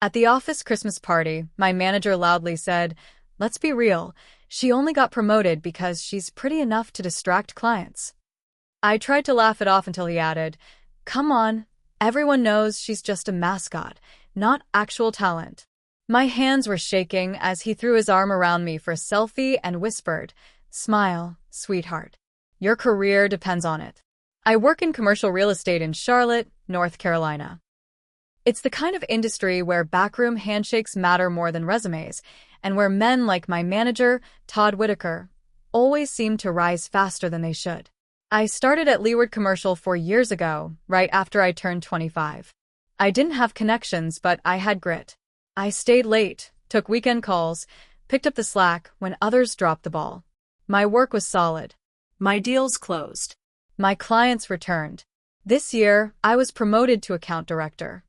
At the office Christmas party, my manager loudly said, "Let's be real, she only got promoted because she's pretty enough to distract clients." I tried to laugh it off until he added, "Come on, everyone knows she's just a mascot, not actual talent." My hands were shaking as he threw his arm around me for a selfie and whispered, "Smile, sweetheart. Your career depends on it." I work in commercial real estate in Charlotte, North Carolina. It's the kind of industry where backroom handshakes matter more than resumes, and where men like my manager, Todd Whitaker, always seem to rise faster than they should. I started at Leeward Commercial 4 years ago, right after I turned 25. I didn't have connections, but I had grit. I stayed late, took weekend calls, picked up the slack when others dropped the ball. My work was solid. My deals closed. My clients returned. This year, I was promoted to account director.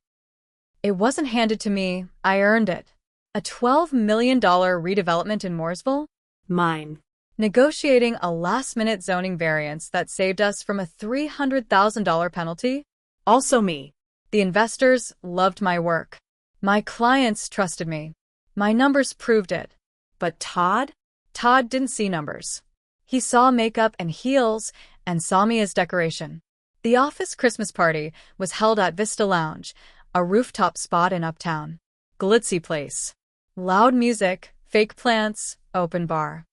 It wasn't handed to me, I earned it. A $12 million redevelopment in Mooresville? Mine. Negotiating a last-minute zoning variance that saved us from a $300,000 penalty? Also me. The investors loved my work. My clients trusted me. My numbers proved it. But Todd? Todd didn't see numbers. He saw makeup and heels and saw me as decoration. The office Christmas party was held at Vista Lounge, a rooftop spot in Uptown. Glitzy place. Loud music, fake plants, open bar.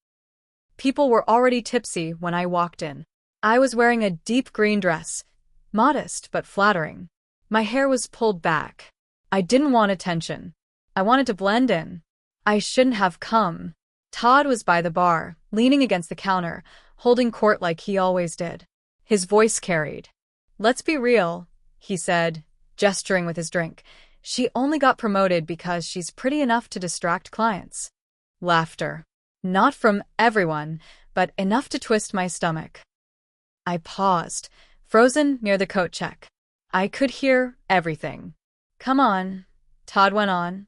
People were already tipsy when I walked in. I was wearing a deep green dress, modest but flattering. My hair was pulled back. I didn't want attention. I wanted to blend in. I shouldn't have come. Todd was by the bar, leaning against the counter, holding court like he always did. His voice carried. "Let's be real," he said, gesturing with his drink. "She only got promoted because she's pretty enough to distract clients." Laughter. Not from everyone, but enough to twist my stomach. I paused, frozen near the coat check. I could hear everything. "Come on," Todd went on.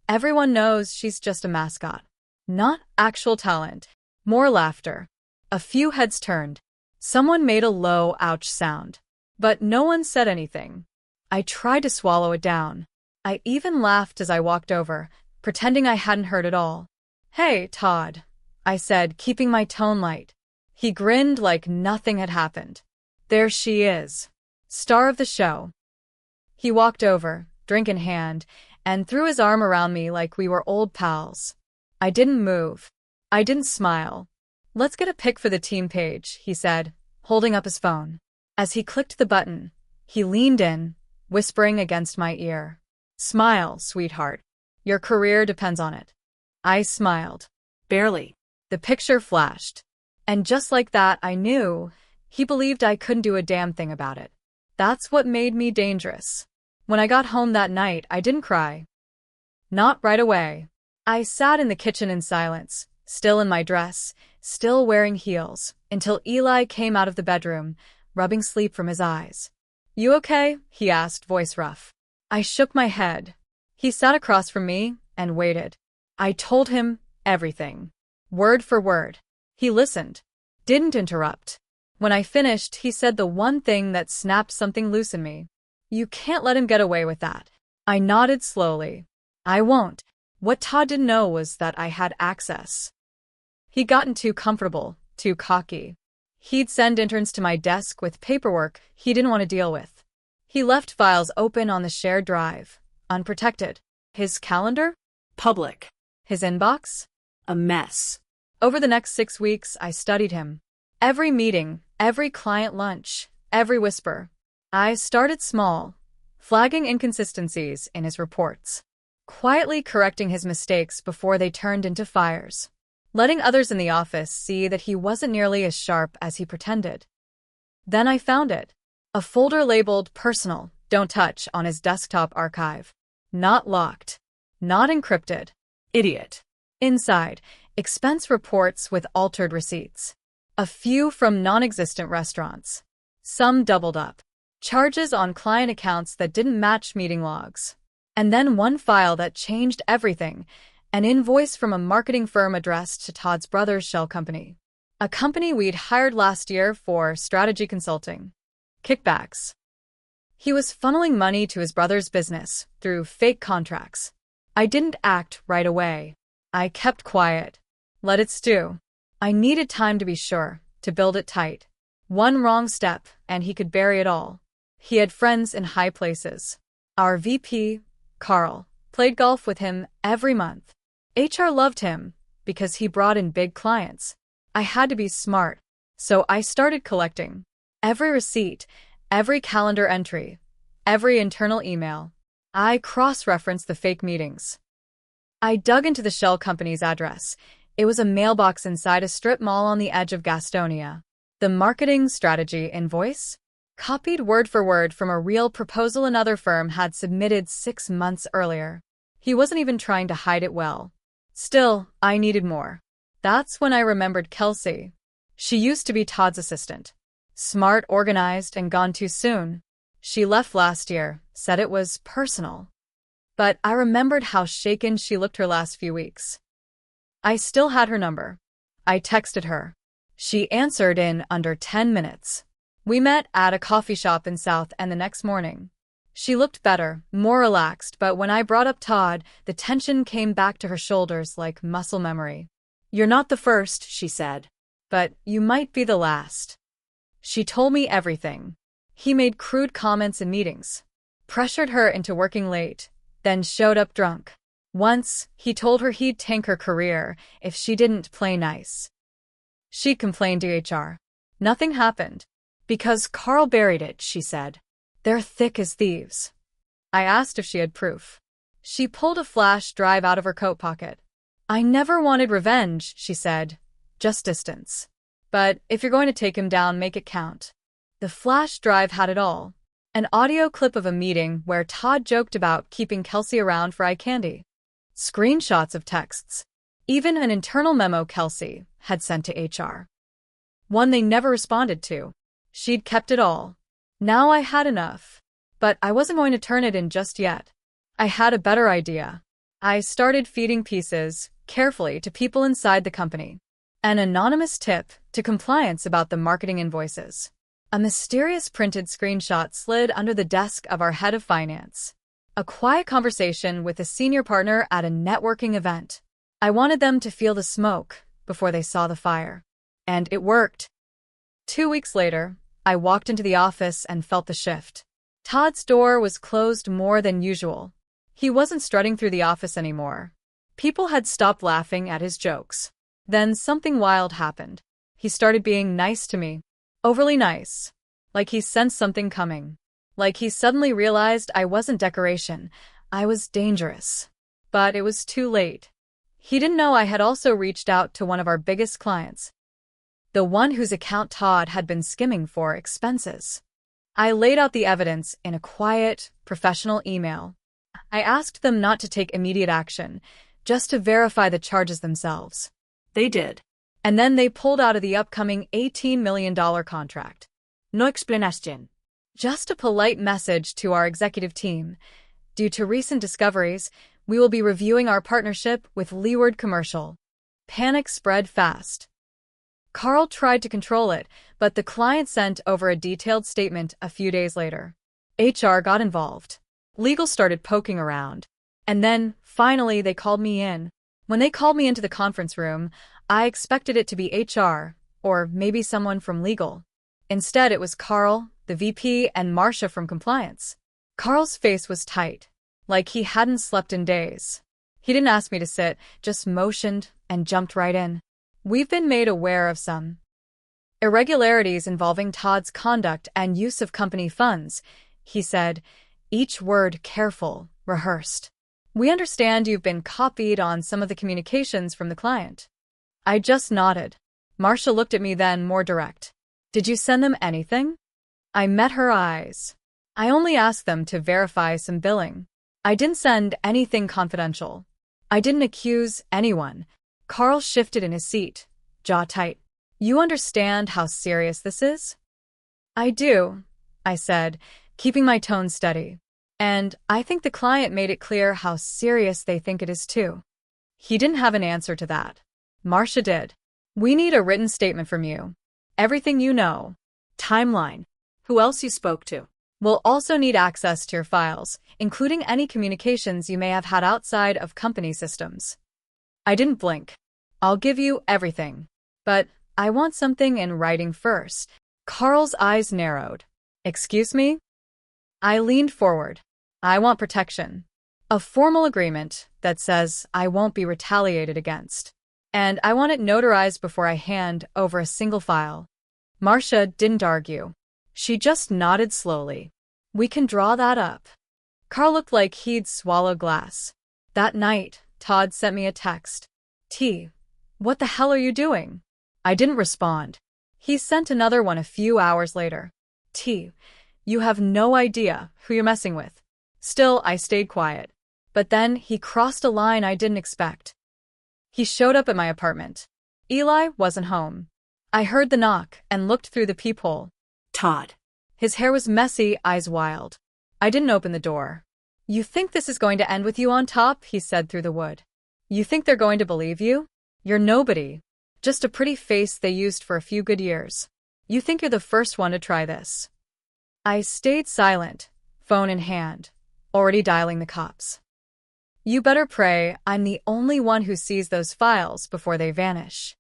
"Everyone knows she's just a mascot. Not actual talent." More laughter. A few heads turned. Someone made a low ouch sound. But no one said anything. I tried to swallow it down. I even laughed as I walked over, pretending I hadn't heard it all. "Hey, Todd," I said, keeping my tone light. He grinned like nothing had happened. "There she is. Star of the show." He walked over, drink in hand, and threw his arm around me like we were old pals. I didn't move. I didn't smile. "Let's get a pic for the team page," he said, holding up his phone. As he clicked the button, he leaned in, whispering against my ear, "Smile, sweetheart. Your career depends on it." I smiled. Barely. The picture flashed. And just like that, I knew he believed I couldn't do a damn thing about it. That's what made me dangerous. When I got home that night, I didn't cry. Not right away. I sat in the kitchen in silence, still in my dress, still wearing heels, until Eli came out of the bedroom, rubbing sleep from his eyes. "You okay?" he asked, voice rough. I shook my head. He sat across from me and waited. I told him everything, word for word. He listened, didn't interrupt. When I finished, he said the one thing that snapped something loose in me. "You can't let him get away with that." I nodded slowly. "I won't." What Todd didn't know was that I had access. He'd gotten too comfortable, too cocky. He'd send interns to my desk with paperwork he didn't want to deal with. He left files open on the shared drive, unprotected. His calendar? Public. His inbox? A mess. Over the next 6 weeks, I studied him. Every meeting, every client lunch, every whisper. I started small, flagging inconsistencies in his reports, quietly correcting his mistakes before they turned into fires, letting others in the office see that he wasn't nearly as sharp as he pretended. Then I found it. A folder labeled "Personal, Don't Touch" on his desktop archive. Not locked. Not encrypted. Idiot. Inside, expense reports with altered receipts. A few from non-existent restaurants. Some doubled up. Charges on client accounts that didn't match meeting logs. And then one file that changed everything, an invoice from a marketing firm addressed to Todd's brother's shell company. A company we'd hired last year for strategy consulting. Kickbacks. He was funneling money to his brother's business through fake contracts. I didn't act right away. I kept quiet. Let it stew. I needed time to be sure, to build it tight. One wrong step, and he could bury it all. He had friends in high places. Our VP, Carl, played golf with him every month. HR loved him because he brought in big clients. I had to be smart, so I started collecting. Every receipt, every calendar entry, every internal email. I cross-referenced the fake meetings. I dug into the shell company's address. It was a mailbox inside a strip mall on the edge of Gastonia. The marketing strategy invoice? Copied word for word from a real proposal another firm had submitted 6 months earlier. He wasn't even trying to hide it well. Still, I needed more. That's when I remembered Kelsey. She used to be Todd's assistant. Smart, organized, and gone too soon. She left last year, said it was personal. But I remembered how shaken she looked her last few weeks. I still had her number. I texted her. She answered in under 10 minutes. We met at a coffee shop in South End the next morning. She looked better, more relaxed, but when I brought up Todd, the tension came back to her shoulders like muscle memory. "You're not the first," she said. "But you might be the last." She told me everything. He made crude comments in meetings, pressured her into working late, then showed up drunk. Once, he told her he'd tank her career if she didn't play nice. She complained to HR. Nothing happened. "Because Carl buried it," she said. "They're thick as thieves." I asked if she had proof. She pulled a flash drive out of her coat pocket. "I never wanted revenge," she said. "Just distance. But if you're going to take him down, make it count." The flash drive had it all. An audio clip of a meeting where Todd joked about keeping Kelsey around for eye candy. Screenshots of texts. Even an internal memo Kelsey had sent to HR. One they never responded to. She'd kept it all. Now I had enough. But I wasn't going to turn it in just yet. I had a better idea. I started feeding pieces, carefully, to people inside the company. An anonymous tip to compliance about the marketing invoices. A mysterious printed screenshot slid under the desk of our head of finance. A quiet conversation with a senior partner at a networking event. I wanted them to feel the smoke before they saw the fire. And it worked. 2 weeks later, I walked into the office and felt the shift. Todd's door was closed more than usual. He wasn't strutting through the office anymore. People had stopped laughing at his jokes. Then something wild happened. He started being nice to me. Overly nice. Like he sensed something coming. Like he suddenly realized I wasn't decoration. I was dangerous. But it was too late. He didn't know I had also reached out to one of our biggest clients. The one whose account Todd had been skimming for expenses. I laid out the evidence in a quiet, professional email. I asked them not to take immediate action, just to verify the charges themselves. They did. And then they pulled out of the upcoming $18 million contract. No explanation. Just a polite message to our executive team. Due to recent discoveries, we will be reviewing our partnership with Leeward Commercial. Panic spread fast. Carl tried to control it, but the client sent over a detailed statement a few days later. HR got involved. Legal started poking around. And then, finally, they called me in. When they called me into the conference room, I expected it to be HR, or maybe someone from legal. Instead, it was Carl, the VP, and Marcia from compliance. Carl's face was tight, like he hadn't slept in days. He didn't ask me to sit, just motioned and jumped right in. "We've been made aware of some irregularities involving Todd's conduct and use of company funds," he said, each word careful, rehearsed. "We understand you've been copied on some of the communications from the client." I just nodded. Marcia looked at me then, more direct. "Did you send them anything?" I met her eyes. "I only asked them to verify some billing. I didn't send anything confidential. I didn't accuse anyone." Carl shifted in his seat, jaw tight. "You understand how serious this is?" "I do," I said, keeping my tone steady. "And I think the client made it clear how serious they think it is too." He didn't have an answer to that. Marcia did. "We need a written statement from you. Everything you know. Timeline. Who else you spoke to. We'll also need access to your files, including any communications you may have had outside of company systems. I didn't blink. I'll give you everything. But I want something in writing first. Carl's eyes narrowed. Excuse me? I leaned forward. I want protection. A formal agreement that says I won't be retaliated against. And I want it notarized before I hand over a single file. Marcia didn't argue. She just nodded slowly. We can draw that up. Carl looked like he'd swallow glass. That night, Todd sent me a text. T. What the hell are you doing? I didn't respond. He sent another one a few hours later. T. You have no idea who you're messing with. Still, I stayed quiet. But then he crossed a line I didn't expect. He showed up at my apartment. Eli wasn't home. I heard the knock and looked through the peephole. Todd. His hair was messy, eyes wild. I didn't open the door. You think this is going to end with you on top? He said through the wood. You think they're going to believe you? You're nobody. Just a pretty face they used for a few good years. You think you're the first one to try this. I stayed silent, phone in hand, already dialing the cops. You better pray I'm the only one who sees those files before they vanish.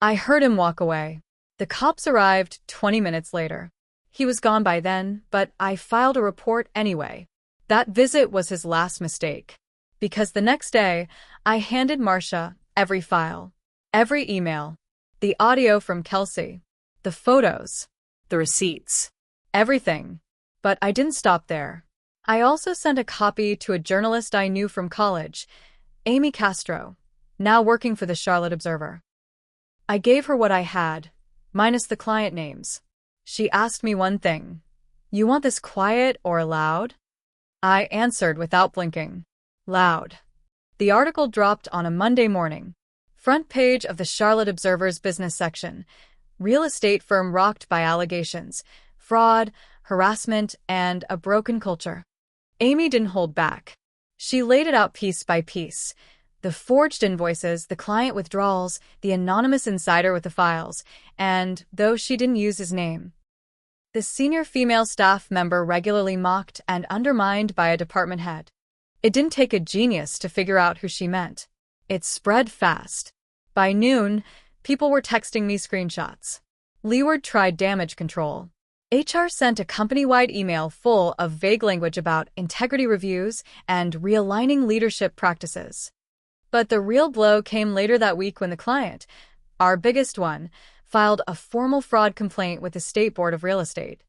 I heard him walk away. The cops arrived 20 minutes later. He was gone by then, but I filed a report anyway. That visit was his last mistake. Because the next day, I handed Marcia every file, every email, the audio from Kelsey, the photos, The receipts. everything. But I didn't stop there. I also sent a copy to a journalist I knew from college, Amy Castro, now working for the Charlotte Observer. I gave her what I had, minus the client names. She asked me one thing. You want this quiet or loud? I answered without blinking. Loud. The article dropped on a Monday morning. Front page of the Charlotte Observer's business section. Real estate firm rocked by allegations, fraud, harassment, and a broken culture. Amy didn't hold back. She laid it out piece by piece. The forged invoices, the client withdrawals, the anonymous insider with the files, and, though she didn't use his name, the senior female staff member regularly mocked and undermined by a department head. It didn't take a genius to figure out who she meant. It spread fast. By noon, people were texting me screenshots. Leeward tried damage control. HR sent a company-wide email full of vague language about integrity reviews and realigning leadership practices. But the real blow came later that week when the client, our biggest one, filed a formal fraud complaint with the State Board of Real Estate.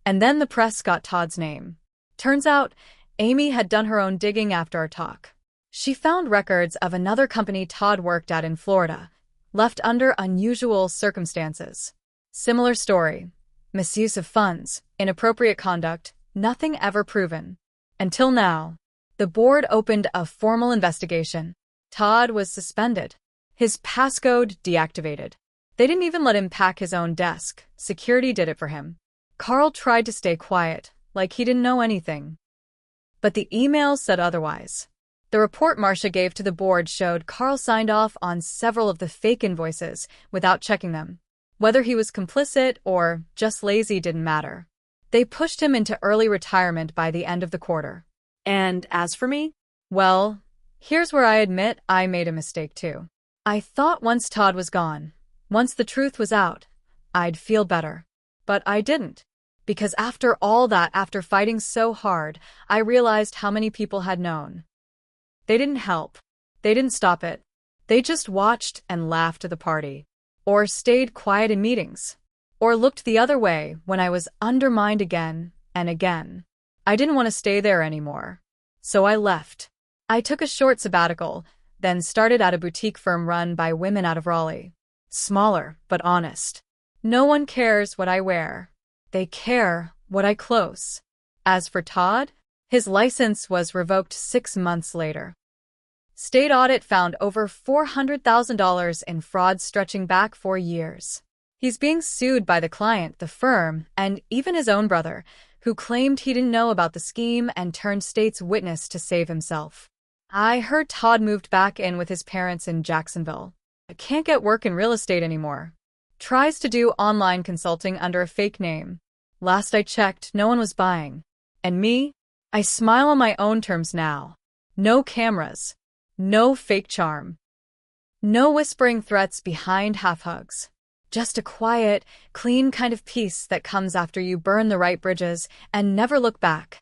And then the press got Todd's name. Turns out, Amy had done her own digging after our talk. She found records of another company Todd worked at in Florida, left under unusual circumstances. Similar story. Misuse of funds, inappropriate conduct, nothing ever proven. Until now. The board opened a formal investigation. Todd was suspended. His passcode deactivated. They didn't even let him pack his own desk. Security did it for him. Carl tried to stay quiet, like he didn't know anything. But the emails said otherwise. The report Marcia gave to the board showed Carl signed off on several of the fake invoices without checking them. Whether he was complicit or just lazy didn't matter. They pushed him into early retirement by the end of the quarter. And as for me? Well, here's where I admit I made a mistake too. I thought once Todd was gone, once the truth was out, I'd feel better. But I didn't. Because after all that, after fighting so hard, I realized how many people had known. They didn't help. They didn't stop it. They just watched and laughed at the party. Or stayed quiet in meetings. Or looked the other way when I was undermined again and again. I didn't want to stay there anymore. So I left. I took a short sabbatical, then started at a boutique firm run by women out of Raleigh. Smaller, but honest. No one cares what I wear. They care what I close. As for Todd, his license was revoked 6 months later. State audit found over $400,000 in fraud stretching back 4 years. He's being sued by the client, the firm, and even his own brother, who claimed he didn't know about the scheme and turned state's witness to save himself. I heard Todd moved back in with his parents in Jacksonville. Can't get work in real estate anymore. Tries to do online consulting under a fake name. Last I checked, no one was buying. And me? I smile on my own terms now. No cameras. No fake charm. No whispering threats behind half hugs. Just a quiet, clean kind of peace that comes after you burn the right bridges and never look back.